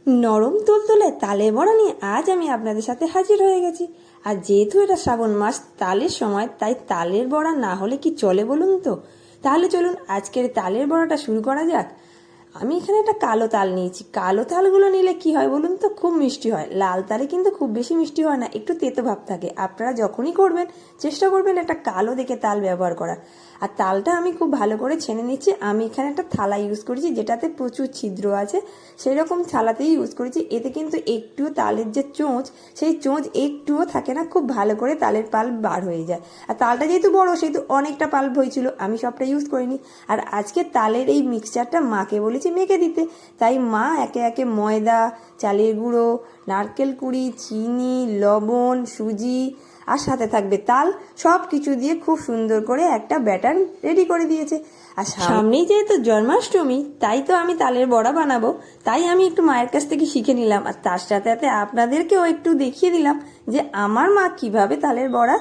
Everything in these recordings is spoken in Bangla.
নরম তুলতুলে তালের বড়া নিয়ে আজ আমি আপনাদের সাথে হাজির হয়ে গেছি। আর যেহেতু এটা শ্রাবণ মাস, তালের সময়, তাই তালের বড়া না হলে কি চলে বলুন তো। তাহলে চলুন আজকের তালের বড়াটা শুরু করা যাক। আমি এখানে একটা কালো তাল নিয়েছি। কালো তালগুলো নিলে কি হয় বলুন তো, খুব মিষ্টি হয়। লাল তালে কিন্তু খুব বেশি মিষ্টি হয় না, একটু তেতো ভাব থাকে। আপনারা যখনই করবেন চেষ্টা করবেন একটা কালো দেখে তাল ব্যবহার করার। আর তালটা আমি খুব ভালো করে ছেনে নিচ্ছি। আমি এখানে একটা থালা ইউজ করেছি যেটাতে প্রচুর ছিদ্র আছে, সেই রকম থালাতেই ইউজ করেছি। এতে কিন্তু একটুও তালের যে চোঁচ, সেই চোঁচ একটুও থাকে না, খুব ভালো করে তালের পাল্প বার হয়ে যায়। আর তালটা যেহেতু বড়, সেহেতু অনেকটা পাল্প হয়েছিল, আমি সবটা ইউজ করিনি। আর আজকে তালের এই মিক্সচারটা মাকে বলেছি মেখে দিতে, তাই মা একে একে ময়দা, চালের গুঁড়ো, নারকেল কুড়ি, চিনি, লবণ, সুজি আর সাথে থাকবে তাল, সব কিছু দিয়ে খুব সুন্দর করে একটা ব্যাটার রেডি করে দিয়েছে। আর সামনেই যেহেতু জন্মাষ্টমী, তাই তো আমি তালের বড়া বানাবো, তাই আমি একটু মায়ের কাছ থেকে শিখে নিলাম। আর তার সাথে সাথে আপনাদেরকেও একটু দেখিয়ে দিলাম যে আমার মা কিভাবে তালের বড়া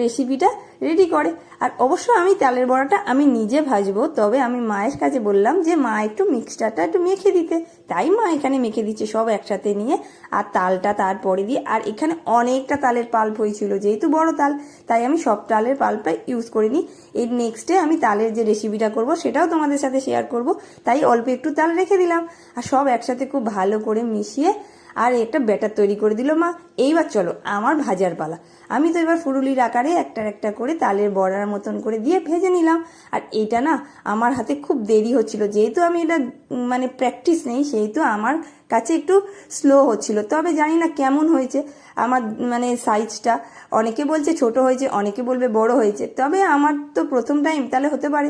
রেসিপিটা রেডি করে। আর অবশ্য আমি তালের বড়াটা আমি নিজে ভাজবো, তবে আমি মায়ের কাছে বললাম যে মা একটু মিক্সচারটা একটু মেখে দিতে, তাই মা এখানে মেখে দিচ্ছে সব একসাথে নিয়ে। আর তালটা তারপরে দিয়ে, আর এখানে অনেকটা তালের পাল্প হয়েছিল, যেহেতু বড় তাল তাই আমি সব তালের পাল্পটা ইউজ করিনি। এর নেক্সটে আমি তালের যে রেসিপিটা করব সেটাও তোমাদের সাথে শেয়ার করব, তাই অল্প একটু তাল রেখে দিলাম। আর সব একসাথে খুব ভালো করে মিশিয়ে আর একটা ব্যাটার তৈরি করে দিল মা। এইবার চলো আমার ভাজার পালা। আমি তো এবার ফুরুলির আকারে একটা একটা করে তালের বড়ার মতন করে দিয়ে ভেজে নিলাম। আর এটা না আমার হাতে খুব দেরি হচ্ছিল, যেহেতু আমি এটা মানে প্র্যাকটিস নেই, সেহেতু আমার কাছে একটু স্লো হচ্ছিল। তবে জানি না কেমন হয়েছে আমার মানে সাইজটা। অনেকে বলছে ছোট হয়েছে, অনেকে বলবে বড় হয়েছে, তবে আমার তো প্রথম টাইম, তাহলে হতে পারে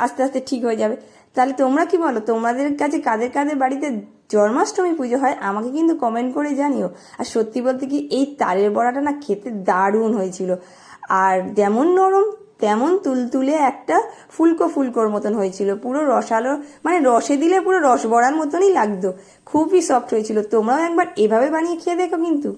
আস্তে আস্তে ঠিক হয়ে যাবে। তাহলে তোমরা কি বলো, তোমাদের কাছে কাদের কাদের বাড়িতে জন্মাষ্টমী পুজো হয় আমাকে কিন্তু কমেন্ট করে জানিও। আর সত্যি বলতে কি, এই তালের বড়াটা না খেতে দারুণ হয়েছিল। আর যেমন নরম তেমন তুলতুলে একটা ফুলকো ফুলকোর মতন হয়েছিল, পুরো রসালো, মানে রসে দিলে পুরো রস বড়ার মতনই লাগতো। খুবই সফট হয়েছিল। তোমরাও একবার এভাবে বানিয়ে খেয়ে দেখো কিন্তু।